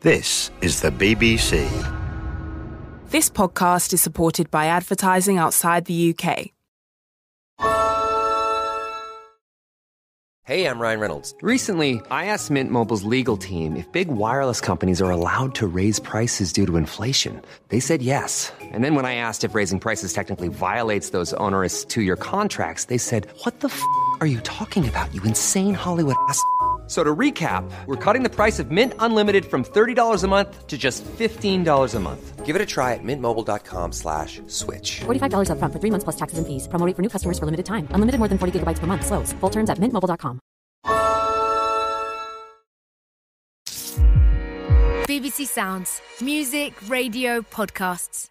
This is the BBC. This podcast is supported by advertising outside the UK. Hey, I'm Ryan Reynolds. Recently, I asked Mint Mobile's legal team if big wireless companies are allowed to raise prices due to inflation. They said yes. And then when I asked if raising prices technically violates those onerous two-year contracts, they said, "What the f*** are you talking about, you insane Hollywood ass f-?" So to recap, we're cutting the price of Mint Unlimited from $30 a month to just $15 a month. Give it a try at mintmobile.com/switch. $45 up front for 3 months plus taxes and fees. Promo rate for new customers for limited time. Unlimited more than 40 gigabytes per month. Slows full terms at mintmobile.com. BBC Sounds. Music, radio, podcasts.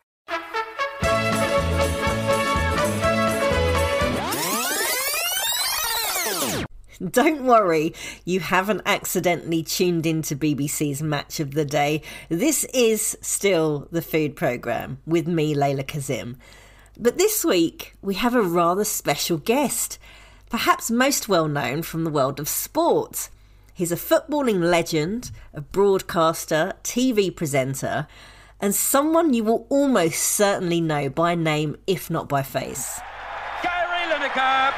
Don't worry, you haven't accidentally tuned into BBC's Match of the Day. This is still the food programme with me, Leyla Kazim. But this week, we have a rather special guest, perhaps most well known from the world of sport. He's a footballing legend, a broadcaster, TV presenter, and someone you will almost certainly know by name, if not by face. Gary Lineker!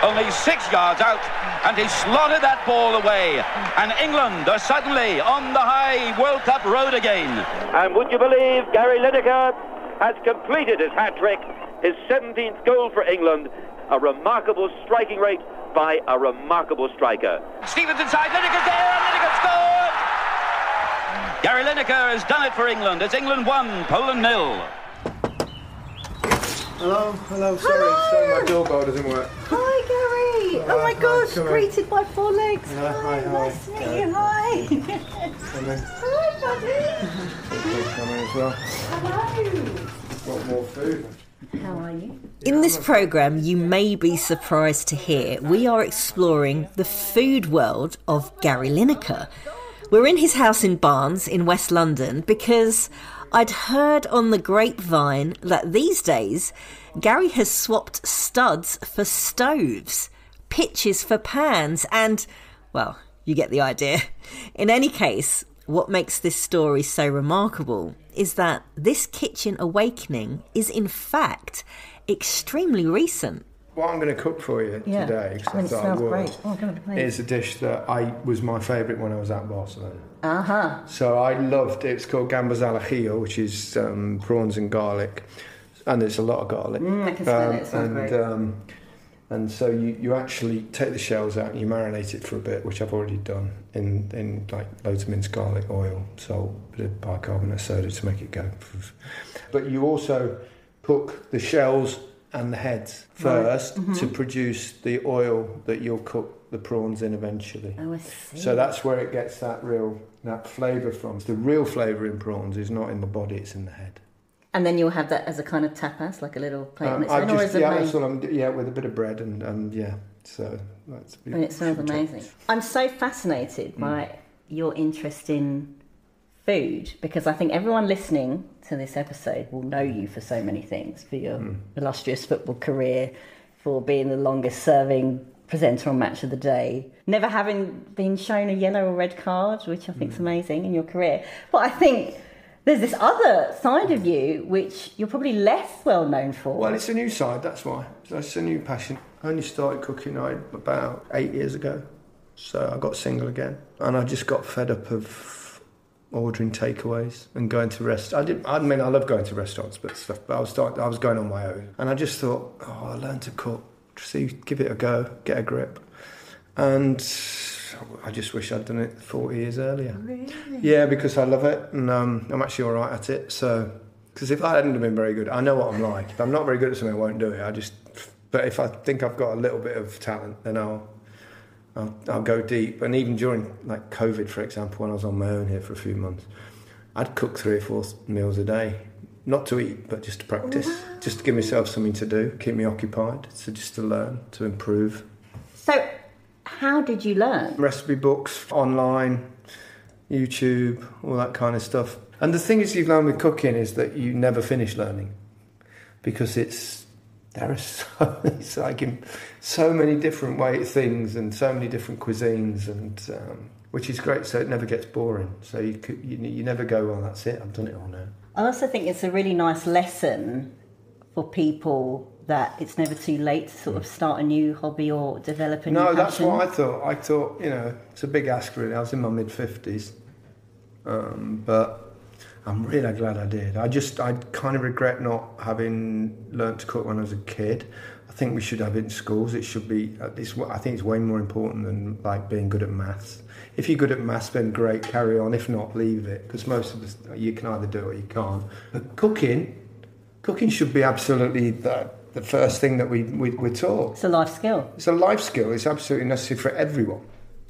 Only 6 yards out, and he slotted that ball away. And England are suddenly on the high World Cup road again. And would you believe Gary Lineker has completed his hat-trick, his 17th goal for England, a remarkable striking rate by a remarkable striker. Stevens inside, Lineker's there, and Lineker scored! Gary Lineker has done it for England. It's England 1, Poland 0. Hello, sorry, my doorbell doesn't work. Hi, Gary! Oh my gosh, greeted by 4 legs. Hi, nice to meet you, hi! Come in. Hi, buddy! Come in as well. Hello! Got more food. How are you? In this programme, you may be surprised to hear we are exploring the food world of Gary Lineker. We're in his house in Barnes in West London because I'd heard on the grapevine that these days Gary has swapped studs for stoves, pitches for pans, and, well, you get the idea. In any case, what makes this story so remarkable is that this kitchen awakening is in fact extremely recent. What I'm going to cook for you today, it smells great. Oh, God, is a dish that was my favourite when I was at Barcelona. Uh-huh. So I loved it. It's called gambas al ajillo, which is prawns and garlic. And there's a lot of garlic. I can smell it. It smells great. And so you actually take the shells out and you marinate it for a bit, which I've already done, in like loads of minced garlic, oil, salt, a bit of bicarbonate soda to make it go. But you also cook the shells and the heads first to produce the oil that you'll cook the prawns in eventually. Oh, I see. So that's where it gets that flavour from. The real flavour in prawns is not in the body, it's in the head. And then you'll have that as a kind of tapas, like a little plate on its own, with a bit of bread and so that's beautiful. And it smells amazing. I'm so fascinated by your interest in food, because I think everyone listening to this episode will know you for so many things, for your illustrious football career, for being the longest serving presenter on Match of the Day, never having been shown a yellow or red card, which I think is amazing in your career. But I think there's this other side of you which you're probably less well known for. Well, it's a new side, that's why. That's a new passion. I only started cooking about 8 years ago, so I got single again, and I just got fed up of ordering takeaways and going to restaurants. I love going to restaurants, but I was going on my own, and I just thought, I learned to cook. Give it a go, get a grip, and I just wish I'd done it 40 years earlier. Really? Yeah, because I love it, and I'm actually all right at it. So, because if I hadn't been very good, I know what I'm like. If I'm not very good at something, I won't do it. But if I think I've got a little bit of talent, then I'll go deep. And even during like COVID, for example, when I was on my own here for a few months, I'd cook 3 or 4 meals a day. Not to eat, but just to practice. Wow. Just to give myself something to do, keep me occupied. So just to learn, to improve. So how did you learn? Recipe books, online, YouTube, all that kind of stuff. And the thing is you've learned with cooking is that you never finish learning. Because there are so many different things and so many different cuisines, and which is great. So it never gets boring. So you never go, well, that's it, I've done it all now. I also think it's a really nice lesson for people that it's never too late to sort of start a new hobby or develop a new passion. No, that's what I thought. I thought, it's a big ask really. I was in my mid-50s. But I'm really glad I did. I kind of regret not having learnt to cook when I was a kid. I think we should have it in schools. It should be, I think it's way more important than like being good at maths. If you're good at maths, then great, carry on. If not, leave it. Because most of us, you can either do it or you can't. But cooking should be absolutely the first thing that we're taught. It's a life skill. It's a life skill. It's absolutely necessary for everyone.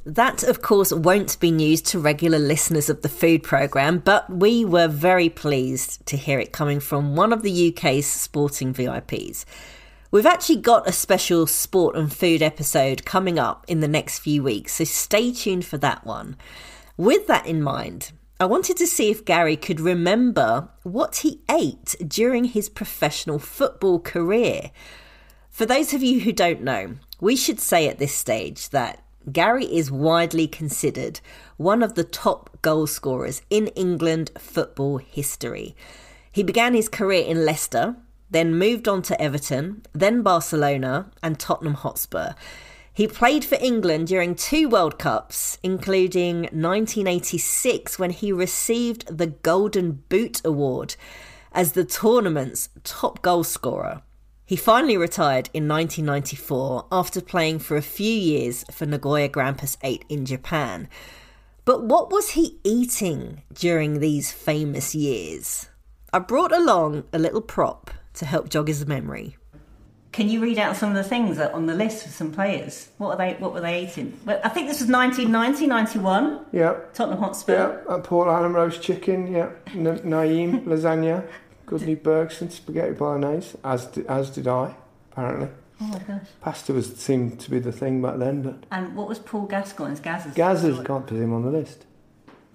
That, of course, won't be news to regular listeners of the food programme, but we were very pleased to hear it coming from one of the UK's sporting VIPs. We've actually got a special sport and food episode coming up in the next few weeks, so stay tuned for that one. With that in mind, I wanted to see if Gary could remember what he ate during his professional football career. For those of you who don't know, we should say at this stage that Gary is widely considered one of the top goal scorers in England football history. He began his career in Leicester, then moved on to Everton, then Barcelona and Tottenham Hotspur. He played for England during 2 World Cups, including 1986 when he received the Golden Boot Award as the tournament's top goal scorer. He finally retired in 1994 after playing for a few years for Nagoya Grampus 8 in Japan. But what was he eating during these famous years? I brought along a little prop to help jog his memory. Can you read out some of the things that are on the list for some players? What were they eating? Well, I think this was 1990, 91. Yeah. Tottenham Hotspur. Yeah. Paul Allen roast chicken. Yeah. Naeem lasagna. Goodney Bergson spaghetti bolognese. As did I, apparently. Oh my gosh. Pasta seemed to be the thing back then, but. And what was Paul Gascoigne's? Gazza's can't put him on the list.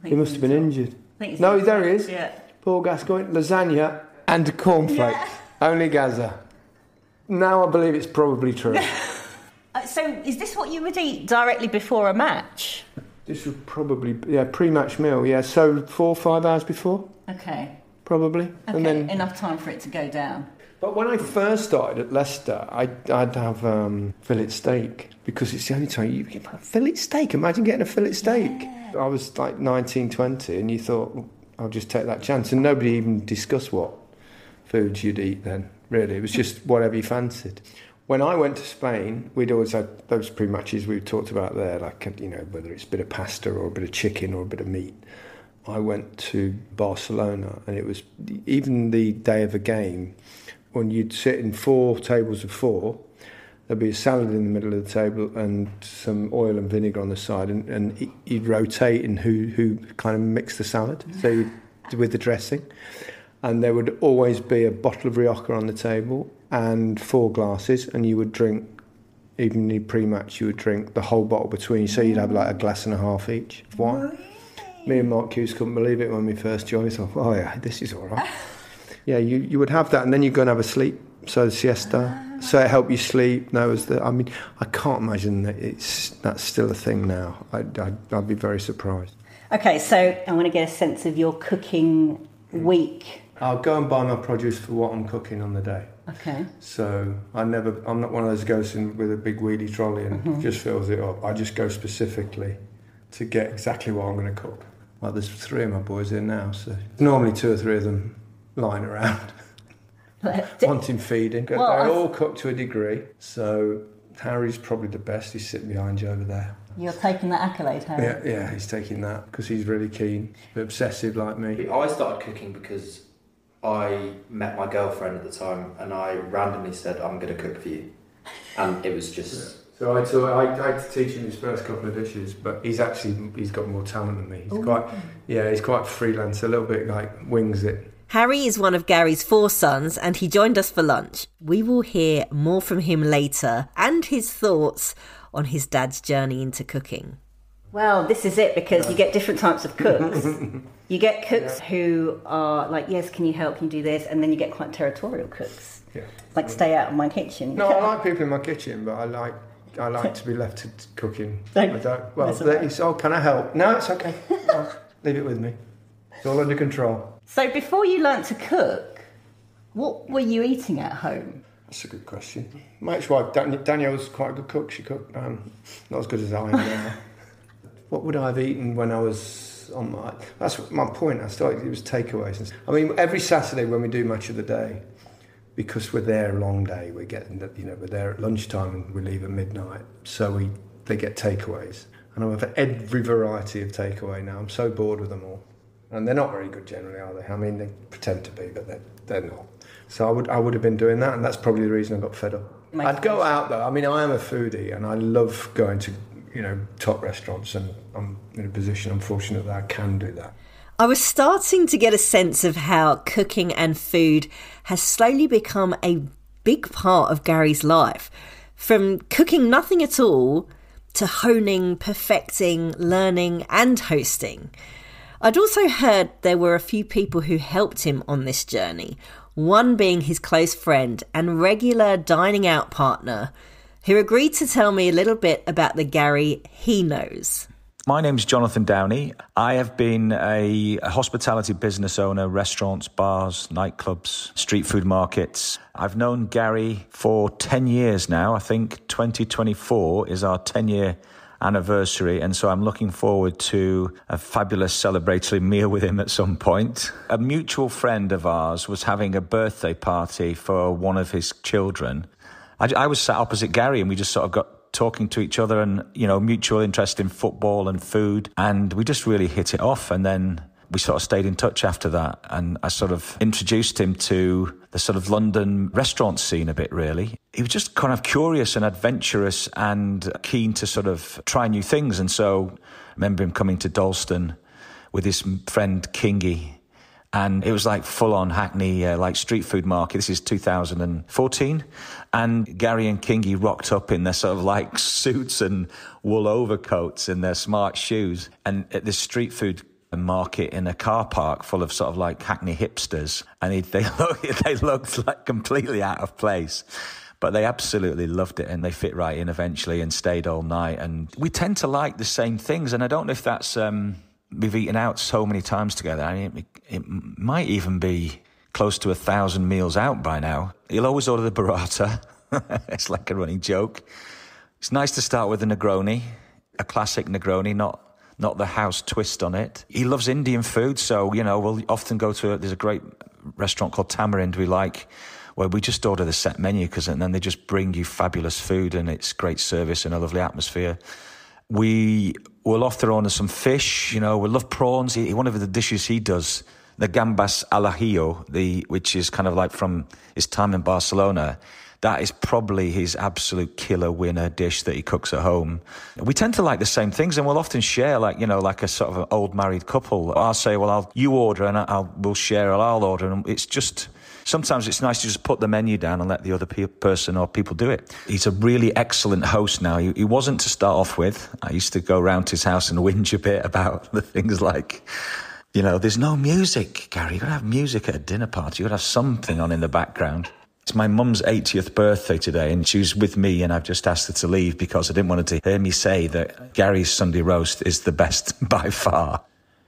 He must have been injured. No, there he is. Yeah. Paul Gascoigne, lasagna and cornflakes. Yeah. Only Gazza. Now I believe it's probably true. So is this what you would eat directly before a match? This would probably, pre-match meal, so 4 or 5 hours before. Okay. Probably. Okay, and then, enough time for it to go down. But when I first started at Leicester, I'd have fillet steak, because it's the only time you get fillet steak. Imagine getting a fillet steak. Yeah. I was like 19, 20, and you thought, I'll just take that chance. And nobody even discussed what foods you'd eat then, really. It was just whatever you fancied. When I went to Spain, we'd always had those pre-matches we talked about there, like, whether it's a bit of pasta or a bit of chicken or a bit of meat. I went to Barcelona, and it was even the day of a game, when you'd sit in 4 tables of 4, there'd be a salad in the middle of the table and some oil and vinegar on the side, and you'd rotate in who kind of mixed the salad, so with the dressing. And there would always be a bottle of Rioja on the table and 4 glasses, and you would drink, even in the pre-match, you would drink the whole bottle between, so you'd have like a glass and a half each of wine. Me and Mark Hughes couldn't believe it when we first joined. We thought, oh yeah, this is all right. Yeah, you would have that, and then you'd go and have a sleep, so the siesta, so it helped you sleep. I can't imagine that that's still a thing now. I'd be very surprised. Okay, so I want to get a sense of your cooking week. I'll go and buy my produce for what I'm cooking on the day. Okay. So I'm not one of those goes in with a big wheelie trolley and just fills it up. I just go specifically to get exactly what I'm going to cook. Well, there's 3 of my boys here now, so normally 2 or 3 of them lying around, wanting feeding. They all cook to a degree, so Harry's probably the best. He's sitting behind you over there. You're taking that accolade, Harry? Yeah, he's taking that because he's really keen, but obsessive like me. I started cooking because I met my girlfriend at the time, and I randomly said, I'm going to cook for you. And it was just... So I had to teach him his first couple of dishes, but he's got more talent than me. He's quite freelance, a little bit like wings it. Harry is one of Gary's 4 sons, and he joined us for lunch. We will hear more from him later, and his thoughts on his dad's journey into cooking. Well, this is it, because you get different types of cooks. You get cooks who are like, yes, can you help, can you do this? And then you get quite territorial cooks. Yeah. Like, stay out of my kitchen. No, I like people in my kitchen, but I like, I like to be left to cooking. Don't I don't. Well, mess about. can I help? No, it's okay. No, leave it with me. It's all under control. So before you learnt to cook, what were you eating at home? That's a good question. My ex-wife, Danielle's quite a good cook. She cooked, not as good as I am now. What would I have eaten when I was on my... That's my point. It was takeaways. I mean, every Saturday when we do Match of the Day, because we're there a long day, we're there at lunchtime and we leave at midnight. So they get takeaways. And I have every variety of takeaway now. I'm so bored with them all. And they're not very good generally, are they? I mean, they pretend to be, but they're not. So I would have been doing that, and that's probably the reason I got fed up. I'd go out though. I mean, I am a foodie, and I love going to, top restaurants, and I'm in a position, I'm fortunate that I can do that. I was starting to get a sense of how cooking and food has slowly become a big part of Gary's life. From cooking nothing at all to honing, perfecting, learning and hosting. I'd also heard there were a few people who helped him on this journey, one being his close friend and regular dining out partner, who agreed to tell me a little bit about the Gary he knows. My name's Jonathan Downey. I have been a hospitality business owner, restaurants, bars, nightclubs, street food markets. I've known Gary for 10 years now. I think 2024 is our 10-year anniversary, and so I'm looking forward to a fabulous celebratory meal with him at some point. A mutual friend of ours was having a birthday party for one of his children. I was sat opposite Gary, and we just sort of got talking to each other, and mutual interest in football and food, and we just really hit it off. And then we sort of stayed in touch after that, and I sort of introduced him to the sort of London restaurant scene a bit, really. He was just kind of curious and adventurous and keen to sort of try new things. And so I remember him coming to Dalston with his friend Kingy, and it was like full-on Hackney, like street food market. This is 2014. And Gary and Kingy rocked up in their sort of like suits and wool overcoats and their smart shoes. And at this street food market in a car park full of sort of like Hackney hipsters. And they looked like completely out of place. But they absolutely loved it, and they fit right in eventually and stayed all night. And we tend to like the same things. And I don't know if that's... we've eaten out so many times together. I mean, it might even be close to 1,000 meals out by now. He'll always order the burrata. It's like a running joke. It's nice to start with a Negroni, a classic Negroni, not the house twist on it. He loves Indian food, so, we'll often go to there's a great restaurant called Tamarind we like, where we just order the set menu, and then they just bring you fabulous food, and it's great service and a lovely atmosphere. We will often order some fish, we love prawns. One of the dishes he does, the gambas al ajillo, which is kind of like from his time in Barcelona. That is probably his absolute killer winner dish that he cooks at home. We tend to like the same things, and we'll often share, like a sort of an old married couple. I'll say, well, you order, and we'll share, or I'll order. And it's just... Sometimes it's nice to just put the menu down and let the other person or people do it. He's a really excellent host now. He wasn't to start off with. I used to go around to his house and whinge a bit about the things like, there's no music, Gary. You've got to have music at a dinner party. You've got to have something on in the background. It's my mum's 80th birthday today, and she was with me, and I've just asked her to leave because I didn't want her to hear me say that Gary's Sunday roast is the best by far.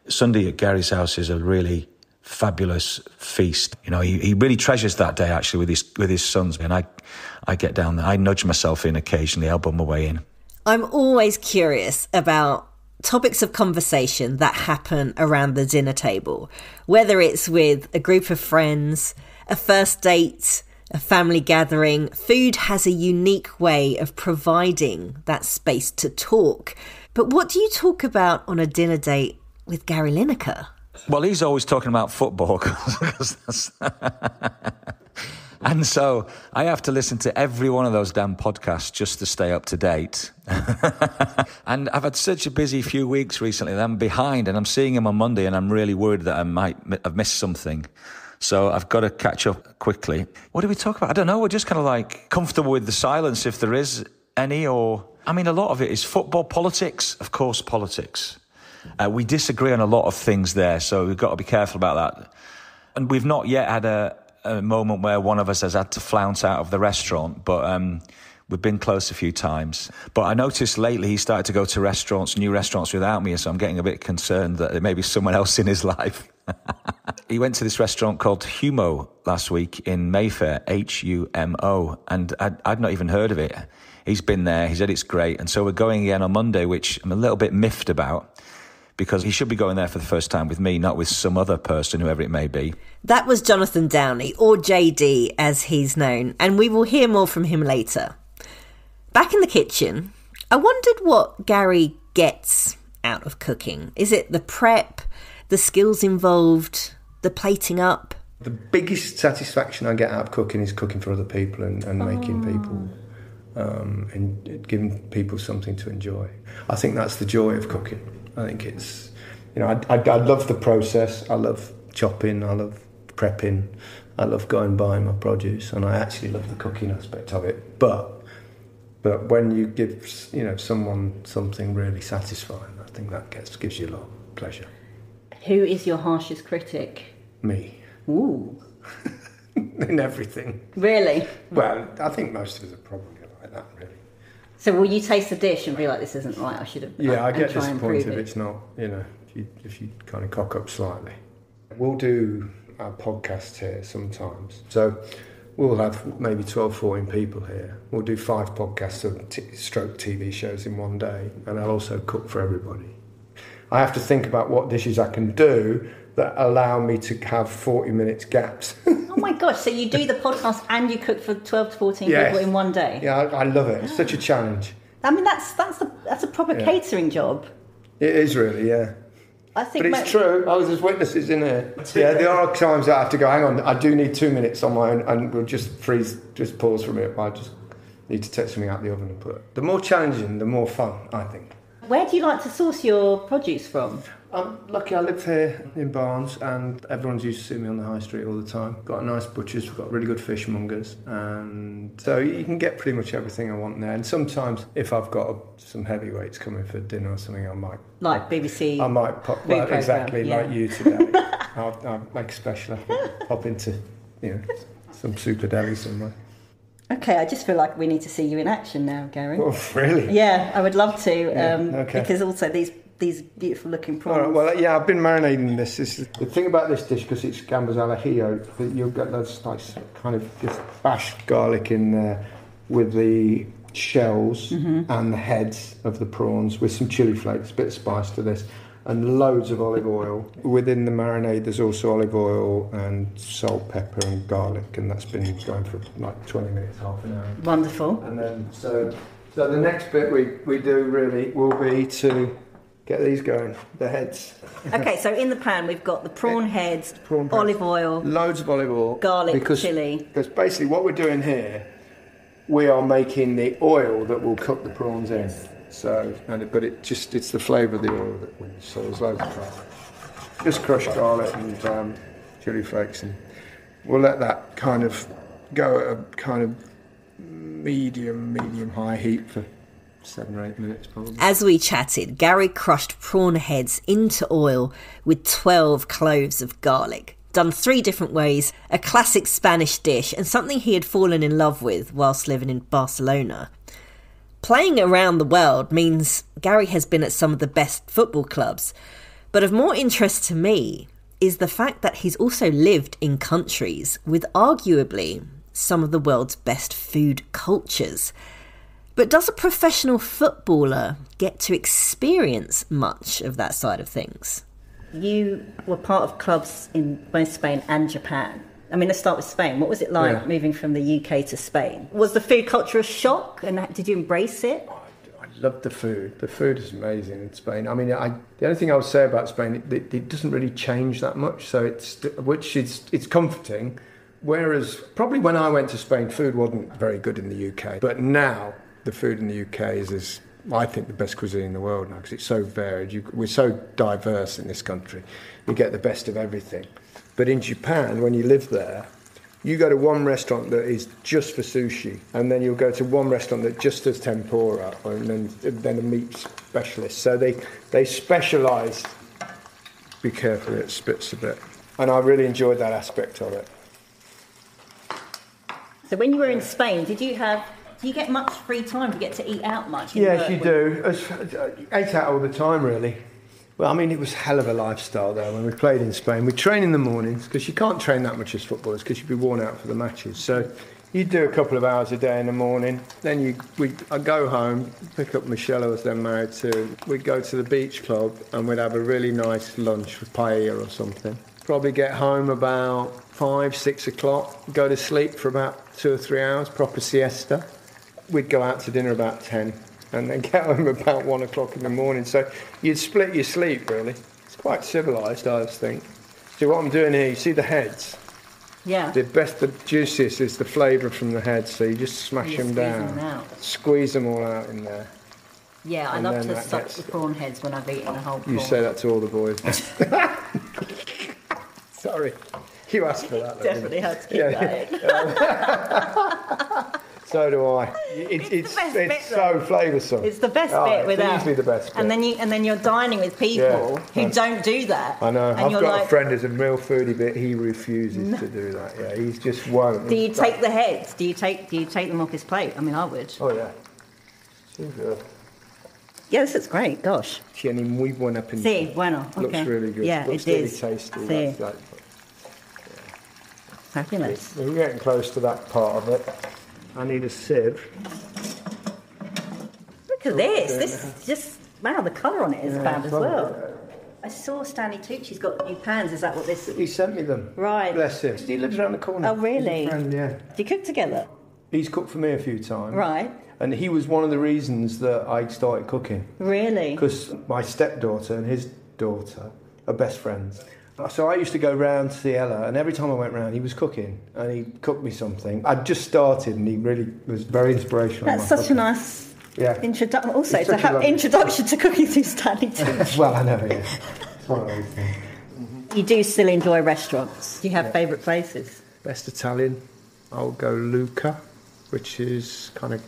Sunday at Gary's house is a really fabulous feast. He really treasures that day actually with his sons, and I get down there. I nudge myself in occasionally, elbow my way in. I'm always curious about topics of conversation that happen around the dinner table, whether it's with a group of friends, a first date, a family gathering. Food has a unique way of providing that space to talk. But what do you talk about on a dinner date with Gary Lineker? Well, he's always talking about football. And so I have to listen to every one of those damn podcasts just to stay up to date. And I've had such a busy few weeks recently that I'm behind, and I'm seeing him on Monday, and I'm really worried that I might have missed something. So I've got to catch up quickly. What do we talk about? I don't know. We're just kind of like comfortable with the silence, if there is any, or... I mean, a lot of it is football, politics. Of course, politics. We disagree on a lot of things there, so we've got to be careful about that. And we've not yet had a moment where one of us has had to flounce out of the restaurant, but We've been close a few times. But I noticed lately he started to go to new restaurants without me, so I'm getting a bit concerned that there may be someone else in his life. He went to this restaurant called Humo last week in Mayfair, Humo, and I'd not even heard of it. He's been there, he said it's great, and so we're going again on Monday, which I'm a little bit miffed about, because he should be going there for the first time with me, not with some other person, whoever it may be. That was Jonathan Downey, or JD as he's known, and we will hear more from him later. Back in the kitchen, I wondered what Gary gets out of cooking. Is it the prep, the skills involved, the plating up? The biggest satisfaction I get out of cooking is cooking for other people and making people, and giving people something to enjoy. I think that's the joy of cooking. I think it's, I love the process. I love chopping. I love prepping. I love going and buying my produce, and I actually love the cooking aspect of it. But when you give someone something really satisfying, I think that gives you a lot of pleasure. Who is your harshest critic? Me. Ooh. In everything. Really? Well, I think most of us are probably like that, really. So will you taste the dish and be like, this isn't right, I should have... Yeah, I get disappointed if it's not, if you kind of cock up slightly. We'll do our podcast here sometimes. So we'll have maybe 12, 14 people here. We'll do 5 podcasts of stroke TV shows in one day, and I'll also cook for everybody. I have to think about what dishes I can do that allow me to have 40 minutes gaps. Oh my gosh, so you do the podcast and you cook for 12 to 14 people in one day? Yeah, I love it. It's such a challenge. I mean, that's a proper catering job. It is really, yeah. I think, but it's true. I was as witnesses in here. Yeah, there are times that I have to go, hang on, I do need 2 minutes on my own, and we'll just pause for a minute. I just need to take something out of the oven and put it. The more challenging, the more fun, I think. Where do you like to source your produce from? I'm lucky I live here in Barnes, and everyone's used to seeing me on the high street all the time. Got a nice butcher's, we've got really good fishmongers, and so you can get pretty much everything I want there. And sometimes if I've got some heavyweights coming for dinner or something, I might... Like BBC? I might pop... Well, exactly, like you today. I'll make a special effort, pop into, some super deli somewhere. Okay, I just feel like we need to see you in action now, Gary. Oh, really? Yeah, I would love to, okay. Because also these beautiful looking prawns. All right, well, yeah, I've been marinating this. The thing about this dish, because it's gambas ajillo, you've got those nice kind of just bashed garlic in there with the shells and the heads of the prawns with some chilli flakes, a bit of spice to this, and loads of olive oil. Within the marinade, there's also olive oil and salt, pepper and garlic, and that's been going for like 20 minutes, half an hour. Wonderful. And then, so the next bit we do really will be to get these going, the heads. Okay, so in the pan we've got the prawn heads, olive oil, loads of olive oil, garlic, chilli. Because basically what we're doing here, we are making the oil that will cook the prawns in. So, but it's the flavour of the oil that wins. So there's loads of garlic, just crushed garlic and chilli flakes, and we'll let that kind of go at a kind of medium high heat for 7 or 8 minutes probably. As we chatted, Gary crushed prawn heads into oil with 12 cloves of garlic. Done 3 different ways, a classic Spanish dish and something he had fallen in love with whilst living in Barcelona. Playing around the world means Gary has been at some of the best football clubs, but of more interest to me is the fact that he's also lived in countries with arguably some of the world's best food cultures. But does a professional footballer get to experience much of that side of things? You were part of clubs in both Spain and Japan. I mean, let's start with Spain. What was it like moving from the UK to Spain? Was the food culture a shock, and did you embrace it? I loved the food. The food is amazing in Spain. I mean, the only thing I would say about Spain, it doesn't really change that much, so it's comforting. Whereas probably when I went to Spain, food wasn't very good in the UK. But now the food in the UK is I think, the best cuisine in the world now, because it's so varied. We're so diverse in this country. You get the best of everything. But in Japan, when you live there, you go to one restaurant that is just for sushi, and then you'll go to one restaurant that just does tempura, and then a meat specialist. So they specialise. Be careful, it spits a bit. And I really enjoyed that aspect of it. So when you were in Spain, did you have Do you get much free time? Do you get to eat out much? Yes, you do. I ate out all the time, really. Well, I mean, it was a hell of a lifestyle there when we played in Spain. We train in the mornings because you can't train that much as footballers because you'd be worn out for the matches. So you'd do a couple of hours a day in the morning. Then I'd go home, pick up Michelle, I was then married to. We'd go to the beach club and we'd have a really nice lunch with paella or something. Probably get home about 5, 6 o'clock, go to sleep for about 2 or 3 hours, proper siesta. We'd go out to dinner about 10 and then get home about 1 o'clock in the morning. So you'd split your sleep, really. It's quite civilised, I think. See what I'm doing here, you see the heads? Yeah. The juiciest is the flavour from the heads, so you just smash them down. Squeeze them all out in there. Yeah, I love to suck the prawn heads when I've eaten a whole prawn. You say that to all the boys. Sorry. You asked for that. Definitely had to keep that in. So do I. It's so flavoursome. It's the best bit without. It's easily the best bit. And then you're dining with people who don't do that. I know. And I've got a friend who's a real foodie, but he refuses to do that. Yeah, he's just won't. Do you take the heads? Do you take them off his plate? I mean, I would. Oh yeah. So good. Yeah, this looks great. Gosh. Tiene muy buena pinta. Sí, bueno. Okay. Looks really good. Yeah, looks it really is. tasty. Sí. Like, fabulous. We're getting close to that part of it. I need a sieve. Look at this. This is just, wow, the colour on it is fab as well. I saw Stanley Tucci's got new pans. Is that what this is? He sent me them. Right. Bless him. He lives around the corner. Oh, really? He's a friend, yeah. Do you cook together? He's cooked for me a few times. Right. And he was one of the reasons that I started cooking. Really? Because my stepdaughter and his daughter are best friends. So I used to go round to see Ella, and every time I went round, he was cooking, and he cooked me something. I'd just started, and he really was very inspirational. That's such a nice introduction. Also, it's to have introduction to cooking through Stanley Tucci. Well, I know, yeah. It's one of those things. Mm-hmm. You do still enjoy restaurants. Do you have favourite places? Best Italian, I'll go Luca, which is kind of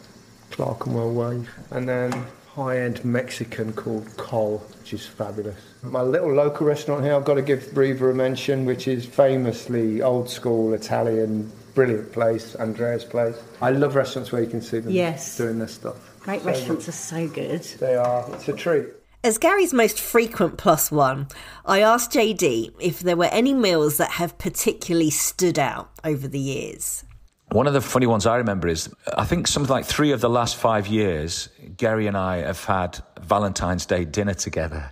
Clerkenwell way, and then high-end Mexican called Col, which is fabulous. My little local restaurant here, I've got to give Riva a mention, which is famously old-school Italian, brilliant place, Andrea's place. I love restaurants where you can see them doing their stuff. Great restaurants are so good. They are. It's a treat. As Gary's most frequent plus one, I asked JD if there were any meals that have particularly stood out over the years. One of the funny ones I remember is, I think something like 3 of the last 5 years, Gary and I have had Valentine's Day dinner together.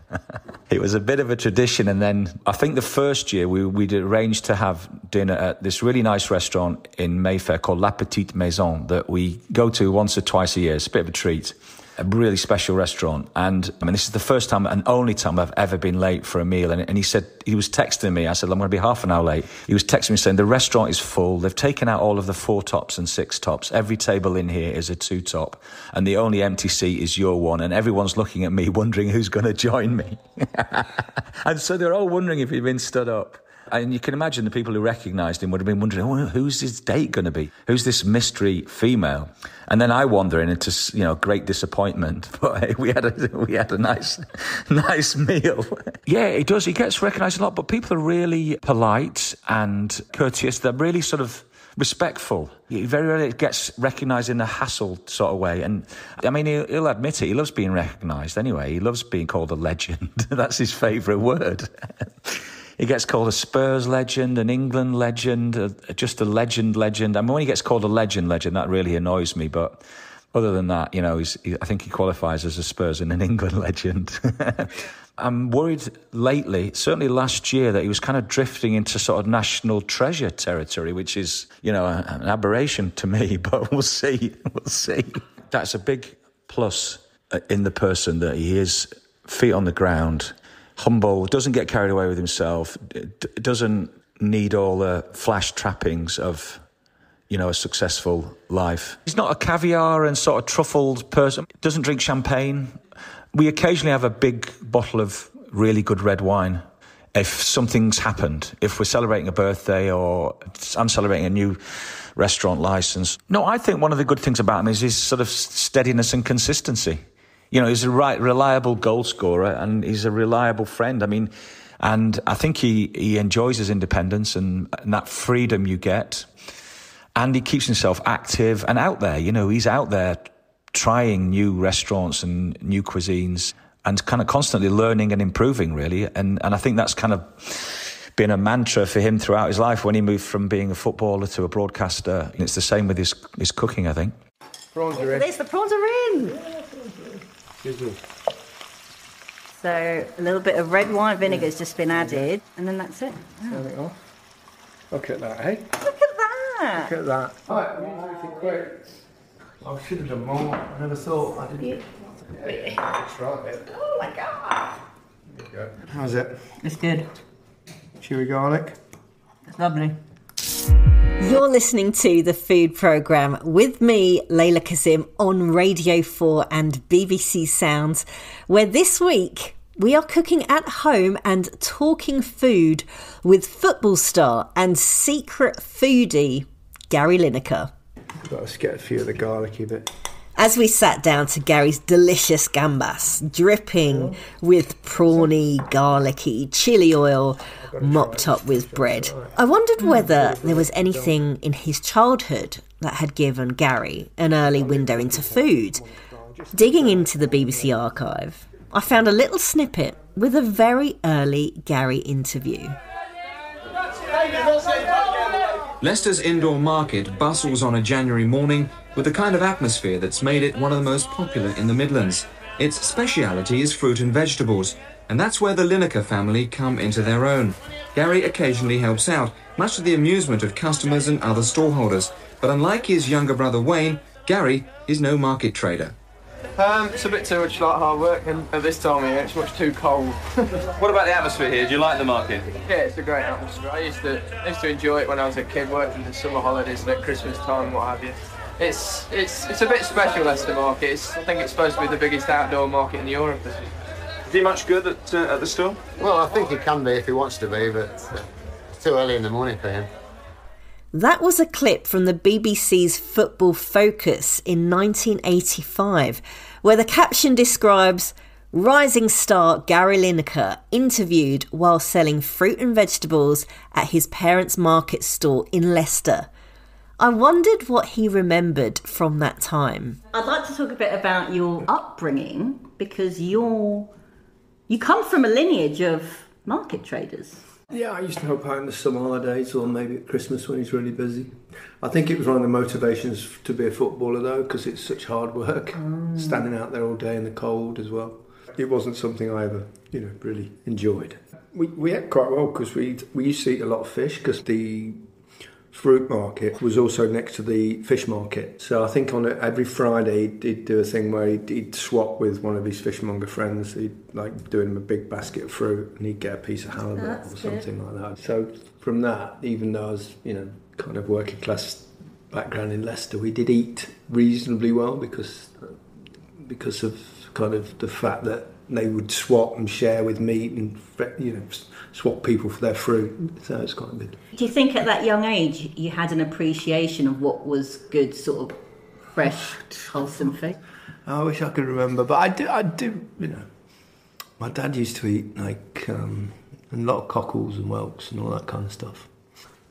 It was a bit of a tradition. And then I think the first year we'd arranged to have dinner at this really nice restaurant in Mayfair called La Petite Maison that we go to once or twice a year. It's a bit of a treat. A really special restaurant. And I mean, this is the first time and only time I've ever been late for a meal. And he said, he was texting me. I said, I'm going to be half an hour late. He was texting me saying, the restaurant is full. They've taken out all of the 4 tops and 6 tops. Every table in here is a 2 top. And the only empty seat is your one. And everyone's looking at me wondering who's going to join me. And so they're all wondering if he'd been stood up. And you can imagine the people who recognised him would have been wondering, oh, who's his date going to be? Who's this mystery female? And then I wander into, great disappointment. But we had a nice meal. Yeah, it does. He gets recognised a lot, but people are really polite and courteous. They're really sort of respectful. He very rarely gets recognised in a hassle sort of way. And I mean, he'll admit it. He loves being recognised anyway. He loves being called a legend. That's his favourite word. He gets called a Spurs legend, an England legend, just a legend. I mean, when he gets called a legend, that really annoys me. But other than that, I think he qualifies as a Spurs and an England legend. I'm worried lately, certainly last year, that he was kind of drifting into sort of national treasure territory, which is, an aberration to me. But we'll see. That's a big plus in the person, that he is feet on the ground, humble, doesn't get carried away with himself, doesn't need all the flash trappings of, a successful life. He's not a caviar and sort of truffled person, doesn't drink champagne. We occasionally have a big bottle of really good red wine if something's happened, if we're celebrating a birthday or I'm celebrating a new restaurant license. No, I think one of the good things about him is his sort of steadiness and consistency. He's a reliable goal scorer and he's a reliable friend. I mean, and I think he enjoys his independence and that freedom you get. And he keeps himself active and out there. You know, he's out there trying new restaurants and new cuisines and kind of constantly learning and improving, really. And I think that's kind of been a mantra for him throughout his life when he moved from being a footballer to a broadcaster. And it's the same with his cooking, I think. Prawns are in. The prawns are in. So a little bit of red wine vinegar has just been added, and then that's it. Turn it off. Look at that, eh? Look at that. Look at that. Right, everything quick. I should have done more. I never thought. I didn't. Let's try it. Oh my God. There you go. How's it? It's good. Chewy garlic. It's lovely. You're listening to the Food Programme with me, Leyla Kazim, on Radio 4 and BBC Sounds, where this week we are cooking at home and talking food with football star and secret foodie, Gary Lineker. Got to get a few of the garlicky bit. As we sat down to Gary's delicious gambas, dripping with prawny, garlicky, chilli oil, mopped up with bread, I wondered whether there was anything in his childhood that had given Gary an early window into food. Digging into the BBC archive, I found a little snippet with a very early Gary interview. Leicester's indoor market bustles on a January morning with the kind of atmosphere that's made it one of the most popular in the Midlands. Its speciality is fruit and vegetables, and that's where the Lineker family come into their own. Gary occasionally helps out, much to the amusement of customers and other stallholders. But unlike his younger brother Wayne, Gary is no market trader. It's a bit too much like hard work, and at this time of year it's much too cold. What about the atmosphere here? Do you like the market? Yeah, it's a great atmosphere. I used to enjoy it when I was a kid, working the summer holidays and at Christmas time and what have you. It's a bit special, Leicester Market. I think it's supposed to be the biggest outdoor market in Europe. Is he much good at the store? Well, I think he can be if he wants to be, but it's too early in the morning for him. That was a clip from the BBC's Football Focus in 1985, where the caption describes rising star Gary Lineker interviewed while selling fruit and vegetables at his parents' market store in Leicester. I wondered what he remembered from that time. I'd like to talk a bit about your upbringing, because you come from a lineage of market traders. Yeah, I used to help out in the summer holidays or maybe at Christmas when he's really busy. I think it was one of the motivations to be a footballer, though, because it's such hard work, standing out there all day in the cold as well. It wasn't something I ever, really enjoyed. We ate quite well because we used to eat a lot of fish, because the fruit market was also next to the fish market. So I think on every Friday he'd do a thing where he'd swap with one of his fishmonger friends. He'd do him a big basket of fruit and he'd get a piece of halibut or something like that. So from that, even though I was, kind of working class background in Leicester, we did eat reasonably well because of kind of the fact that they would swap and share with meat and, swap people for their fruit. So it's quite good. Do you think at that young age you had an appreciation of what was good, sort of fresh, wholesome food? I wish I could remember, but I do, my dad used to eat a lot of cockles and whelks and all that kind of stuff.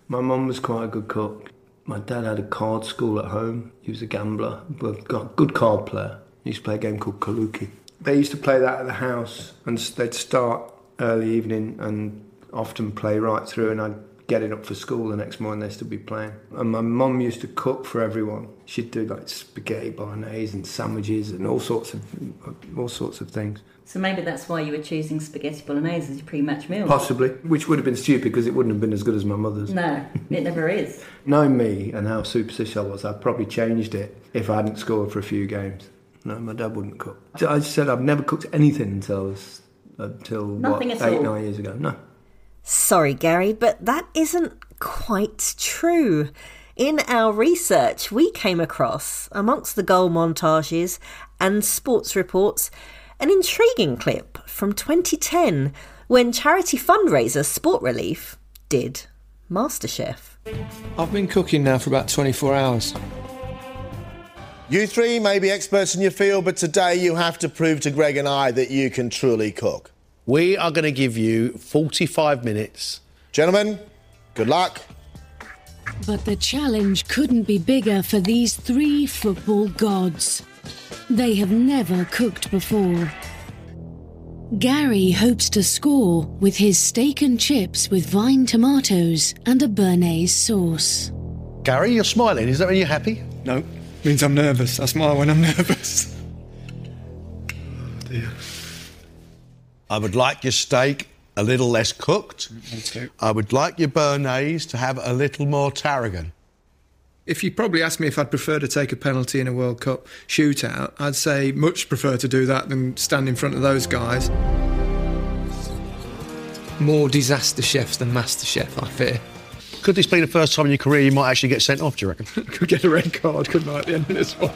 My mum was quite a good cook. My dad had a card school at home. He was a gambler, but got a good card player. He used to play a game called Kaluki. They used to play that at the house, and they'd start early evening and often play right through, and I'd get it up for school the next morning, they'd still be playing. And my mum used to cook for everyone. She'd do spaghetti bolognese and sandwiches and all sorts of things. So maybe that's why you were choosing spaghetti bolognese as your pre-match meal? Possibly, which would have been stupid because it wouldn't have been as good as my mother's. No, it never is. Knowing me and how superstitious I was, I'd probably changed it if I hadn't scored for a few games. No, my dad wouldn't cook. I said I've never cooked anything until 8-9 years ago. No. Sorry, Gary, but that isn't quite true. In our research, we came across, amongst the goal montages and sports reports, an intriguing clip from 2010 when charity fundraiser Sport Relief did MasterChef. I've been cooking now for about 24 hours. You three may be experts in your field, but today you have to prove to Greg and I that you can truly cook. We are going to give you 45 minutes. Gentlemen, good luck. But the challenge couldn't be bigger for these three football gods. They have never cooked before. Gary hopes to score with his steak and chips with vine tomatoes and a béarnaise sauce. Gary, you're smiling. Is that when you're happy? No, means I'm nervous. I smile when I'm nervous. Oh dear. I would like your steak a little less cooked. Me too. I would like your béarnaise to have a little more tarragon. If you probably asked me if I'd prefer to take a penalty in a World Cup shootout, I'd say much prefer to do that than stand in front of those guys. More disaster chefs than master chef, I fear. Could this be the first time in your career you might actually get sent off, do you reckon? Could get a red card, couldn't I, at the end of this one?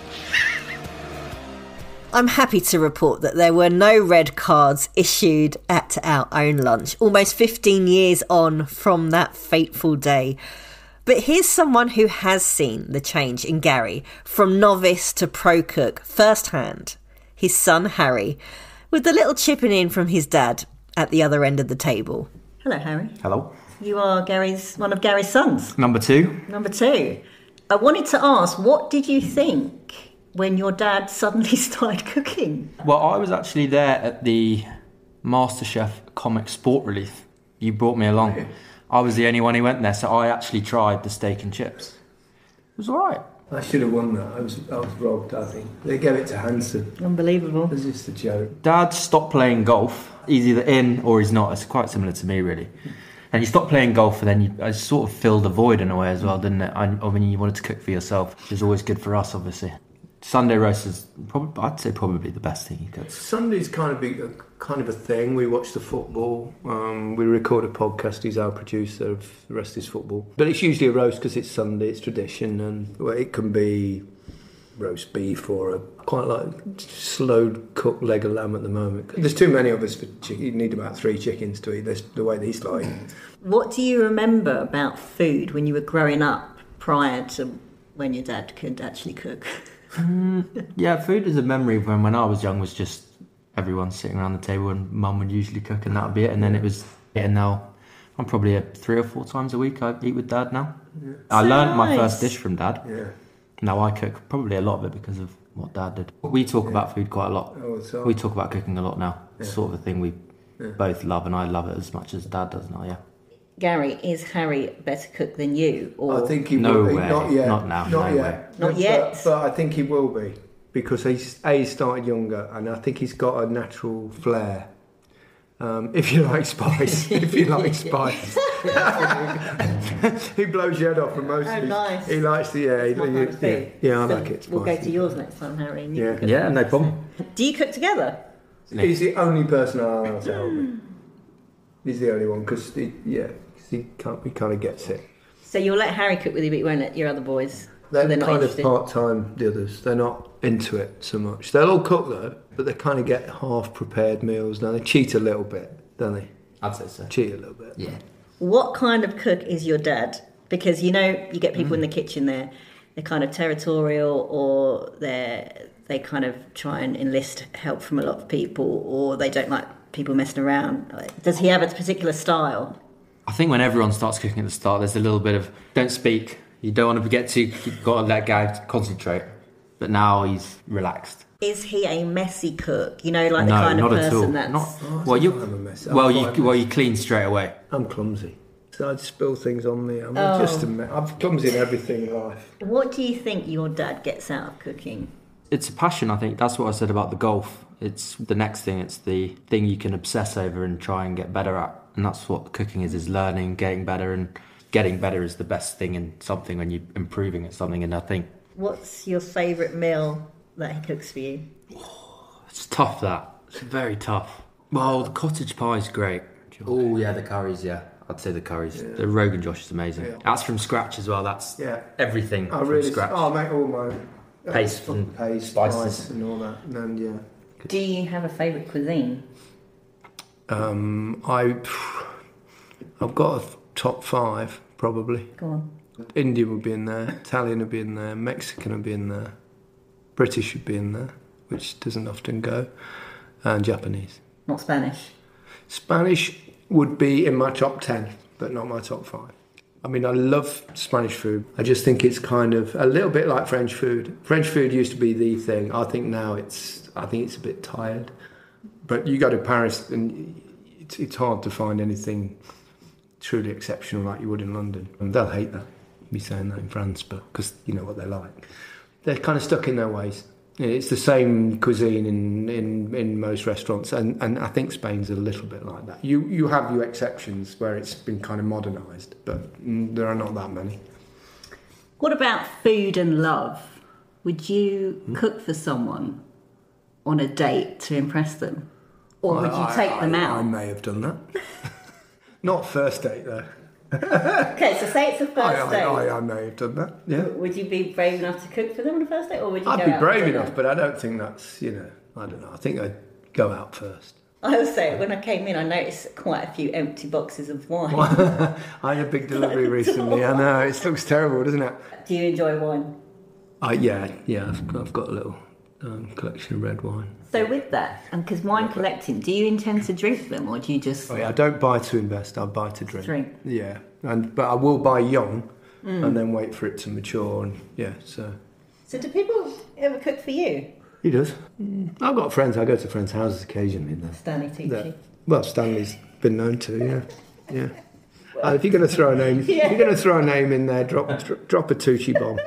I'm happy to report that there were no red cards issued at our own lunch, almost 15 years on from that fateful day. But here's someone who has seen the change in Gary from novice to pro cook firsthand. His son Harry, with the little chipping in from his dad at the other end of the table. Hello, Harry. Hello. You are one of Gary's sons. Number two. Number two. I wanted to ask, what did you think when your dad suddenly started cooking? Well, I was actually there at the MasterChef comic sport release. You brought me along. I was the only one who went there, so I actually tried the steak and chips. It was all right. I should have won that. I was robbed, I think. They gave it to Hanson. Unbelievable. It was just a joke. Dad stopped playing golf. He's either in or he's not. It's quite similar to me, really. And he stopped playing golf, and then I sort of filled the void in a way as well, didn't it? I mean, you wanted to cook for yourself, which is always good for us, obviously. Sunday roast is I'd say probably the best thing you could. Sunday's kind of a thing. We watch the football. We record a podcast. He's our producer of the rest is football. But it's usually a roast because it's Sunday. It's tradition, and it can be roast beef or quite like slow cooked leg of lamb at the moment. There's too many of us for chicken. You need about 3 chickens to eat this the way these like. What do you remember about food when you were growing up prior to when your dad could actually cook? Yeah, food is a memory when I was young was just everyone sitting around the table and mum would usually cook and that would be it, and then it was it. And now I'm probably 3 or 4 times a week I eat with dad now. Yeah. I learned my first dish from dad. Yeah. Now I cook probably a lot of it because of what dad did. We talk about food quite a lot. We talk about cooking a lot now. It's sort of a thing we both love, and I love it as much as dad does now, yeah. Gary, is Harry a better cook than you? Or? I think he will be. Way. Not yet. Not now. Not no yet. Way. Not yet. But I think he will be because he started younger, and I think he's got a natural flair. If you like spice, he blows your head off for most of nice. He likes the I like it. We'll go to yours next time, Harry. And yeah, no problem. Do you cook together? He's the only person I'll allow to help me. He's the only one because he kind of gets it. So you'll let Harry cook with you, but you won't let your other boys? They're not kind interested. of part-time, the others. They're not into it so much. They'll all cook though, but they kind of get half-prepared meals now. They cheat a little bit, don't they? I'd say so. Cheat a little bit. Yeah. What kind of cook is your dad? Because, you get people in the kitchen they're kind of territorial, or they kind of try and enlist help from a lot of people, or they don't like people messing around. Does he have a particular style? I think when everyone starts cooking at the start, there's a little bit of don't speak. You don't want to you've got to let guy concentrate. But now he's relaxed. Is he a messy cook? The kind of person that's... You clean straight away. I'm clumsy. So I'd spill things on me. I'm clumsy in everything in life. What do you think your dad gets out of cooking? It's a passion, I think. That's what I said about the golf. It's the next thing. It's the thing you can obsess over and try and get better at. And that's what cooking is learning, getting better. And getting better is the best thing in something when you're improving at something. And I think... What's your favourite meal that he cooks for you? It's tough, that. It's very tough. Well, the cottage pie is great. Oh, yeah, the curries, yeah. I'd say the curries. Yeah. The Rogan Josh is amazing. Yeah. That's from scratch as well. That's everything from scratch. I make all my paste and spices and all that. And Do you have a favourite cuisine? I've got a top 5 probably. Go on. Indian would be in there. Italian would be in there. Mexican would be in there. British would be in there, which doesn't often go, and Japanese. Not Spanish? Spanish would be in my top 10, but not my top 5. I mean, I love Spanish food. I just think it's kind of a little bit like French food. French food used to be the thing. I think now it's a bit tired. But you go to Paris and it's hard to find anything truly exceptional like you would in London. And they'll hate that, me saying that in France, but because you know what they're like. They're kind of stuck in their ways. It's the same cuisine in most restaurants, and I think Spain's a little bit like that. You have your exceptions where it's been kind of modernised, but there are not that many. What about food and love? Would you cook for someone on a date to impress them? Or would you take them out? I may have done that. Not first date, though. Okay, so say it's a first date. I may have done that, yeah. Would you be brave enough to cook for them on a first date, or would you go out? I'd be brave enough, but I don't think that's, I don't know. I think I'd go out first. I will say, when I came in, I noticed quite a few empty boxes of wine. I had a big delivery recently. I know, it looks terrible, doesn't it? Do you enjoy wine? Yeah, I've got a little collection of red wine. So with that, and because wine collecting, do you intend to drink them, or do you just... I don't buy to invest, I buy to drink. Yeah, but I will buy young and then wait for it to mature, and so... So do people ever cook for you? He does. I've got friends, I go to friends' houses occasionally. Stanley teaching? Well, Stanley's been known to, yeah. If you're going to throw a name, if you're going to throw a name in there, drop a Tucci bomb.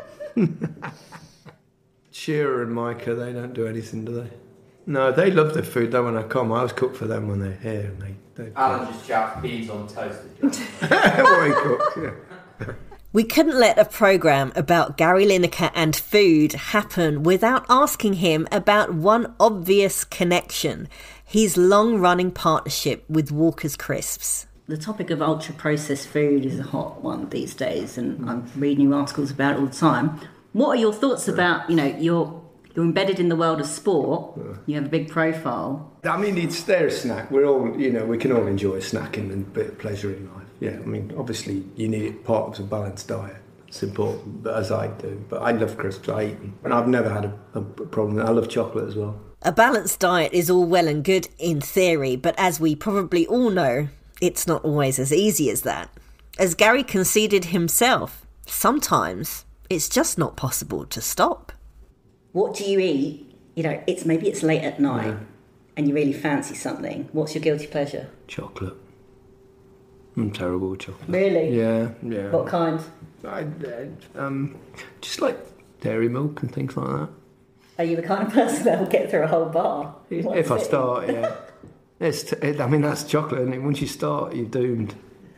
Shearer and Micah, they don't do anything, do they? No, they love their food though when I come. I always cook for them when they're here. And they Alan just shouts peas on toast. What he cooks, yeah. We couldn't let a programme about Gary Lineker and food happen without asking him about one obvious connection, his long-running partnership with Walker's Crisps. The topic of ultra-processed food is a hot one these days, and I'm reading new articles about it all the time. What are your thoughts about, you're embedded in the world of sport, you have a big profile. I mean, they're a snack. We're all, we can all enjoy snacking and a bit of pleasure in life. Yeah, I mean, obviously you need it part of a balanced diet. It's important, but as I do. But I love crisps, I eat them. And I've never had a problem. I love chocolate as well. A balanced diet is all well and good in theory, but as we probably all know, it's not always as easy as that. As Gary conceded himself, sometimes it's just not possible to stop. What do you eat? Maybe it's late at night and you really fancy something. What's your guilty pleasure? Chocolate. I'm terrible with chocolate. Really? Yeah. What kind? Just like dairy milk and things like that. Are you the kind of person that will get through a whole bar? If I start, yeah. That's chocolate, isn't it? Once you start, you're doomed.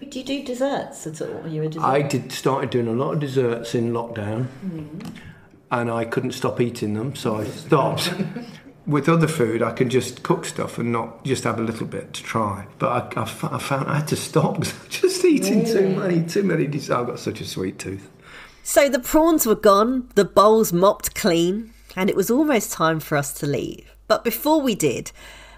Do you do desserts at all? Are you a dessert? Started doing a lot of desserts in lockdown, and I couldn't stop eating them, so I stopped. With other food, I can just cook stuff and not just have a little bit to try. But I found I had to stop because I was just eating too many desserts. I've got such a sweet tooth. So the prawns were gone, the bowls mopped clean, and it was almost time for us to leave. But before we did,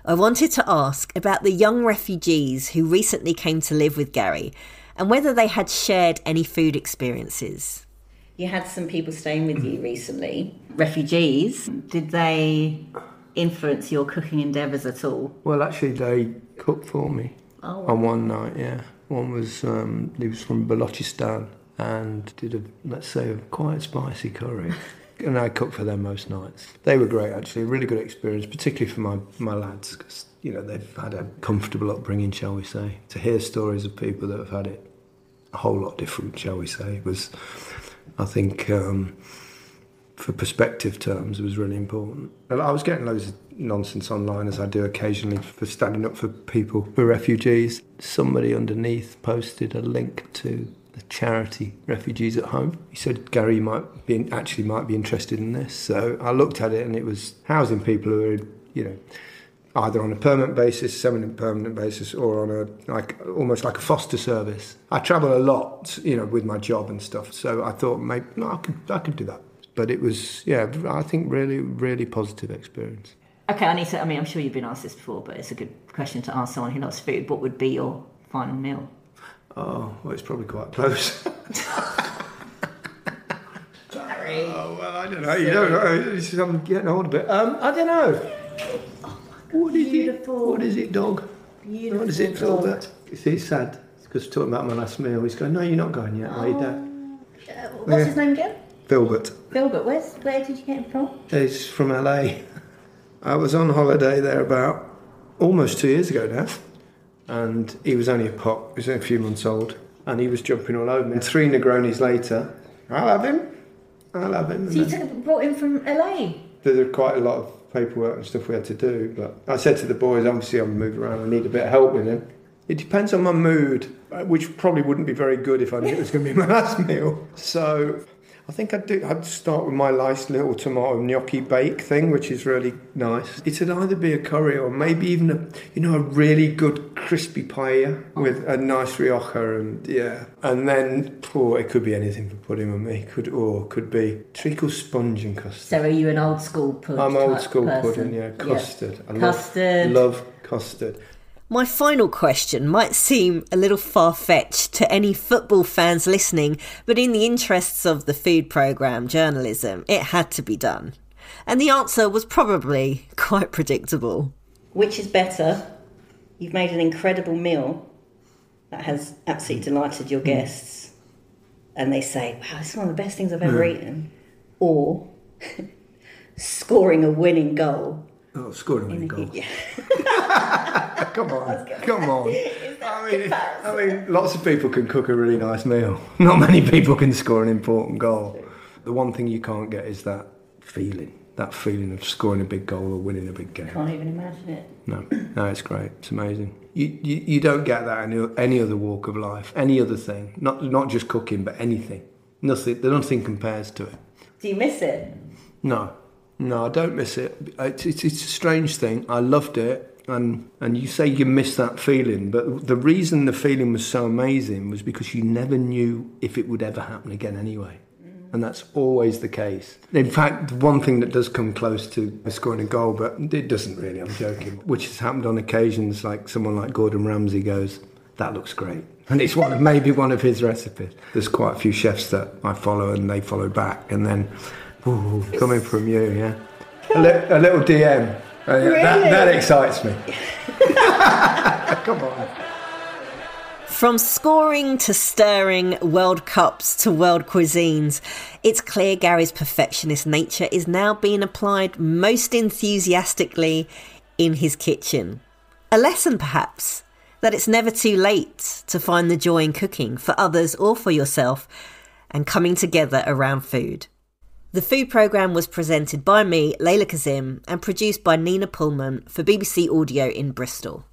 I wanted to ask about the young refugees who recently came to live with Gary and whether they had shared any food experiences. You had some people staying with you recently, refugees. Did they influence your cooking endeavours at all? Well, actually, they cooked for me on one night, yeah. One was, he was from Balochistan and did a quite spicy curry. And I cooked for them most nights. They were great, actually. A really good experience, particularly for my lads, because, they've had a comfortable upbringing, shall we say. To hear stories of people that have had it a whole lot different, shall we say, was, I think, for perspective terms, it was really important. I was getting loads of nonsense online, as I do occasionally, for standing up for people, for refugees. Somebody underneath posted a link to the charity Refugees at Home. He said, Gary, you might be interested in this. So I looked at it, and it was housing people who are, either on a permanent basis, semi-permanent basis, or on almost like a foster service. I travel a lot, with my job and stuff. So I thought maybe I could do that. But it was, I think really, really positive experience. Okay, I'm sure you've been asked this before, but it's a good question to ask someone who loves food. What would be your final meal? Oh, well, it's probably quite close. Gary. Oh, well, I don't know. You don't know. I'm getting old a bit. I don't know. Oh, my God. Beautiful. What is it, dog? Beautiful. What is it, Philbert? It's sad. It's Because talking about my last meal, he's going, no, you're not going yet, are you, Dad? What's his name again? Filbert. Filbert. Where did you get him from? He's from LA. I was on holiday there about almost 2 years ago now. And he was only a pup. He was only a few months old. And he was jumping all over me. And 3 Negronis later, I'll have him. So you brought him from LA? There were quite a lot of paperwork and stuff we had to do. But I said to the boys, obviously I'm moving around, I need a bit of help with him. It depends on my mood, which probably wouldn't be very good if I knew it was going to be my last meal. So I think I'd start with my nice little tomato gnocchi bake thing, which is really nice. It'd either be a curry or maybe even a really good crispy paella with a nice rioja and then it could be anything for pudding with me. Could be treacle sponge and custard. So are you an old school pudding? I'm old school person? pudding, yeah. Custard. Yeah. I love custard. My final question might seem a little far-fetched to any football fans listening, but in the interests of the food programme journalism, it had to be done. And the answer was probably quite predictable. Which is better? You've made an incredible meal that has absolutely delighted your guests, and they say, wow, this is one of the best things I've ever eaten. Or scoring a winning goal. Oh, scoring a winning goal. Yeah. Come on. I mean, lots of people can cook a really nice meal. Not many people can score an important goal. The one thing you can't get is that feeling of scoring a big goal or winning a big game. Can't even imagine it. No, it's great. It's amazing. You don't get that in any other walk of life, any other thing. Not just cooking, but anything. Nothing compares to it. Do you miss it? No, I don't miss it. It's a strange thing. I loved it. And you say you miss that feeling, but the reason the feeling was so amazing was because you never knew if it would ever happen again anyway. And that's always the case. In fact, one thing that does come close to scoring a goal, but it doesn't really, I'm joking, which has happened on occasions, like someone like Gordon Ramsay goes, that looks great. And it's maybe one of his recipes. There's quite a few chefs that I follow and they follow back. And then, coming from you, yeah. A little DM. Really? That excites me. Come on. From scoring to stirring, World Cups to world cuisines, it's clear Gary's perfectionist nature is now being applied most enthusiastically in his kitchen. A lesson, perhaps, that it's never too late to find the joy in cooking for others or for yourself and coming together around food. The food programme was presented by me, Leyla Kazim, and produced by Nina Pullman for BBC Audio in Bristol.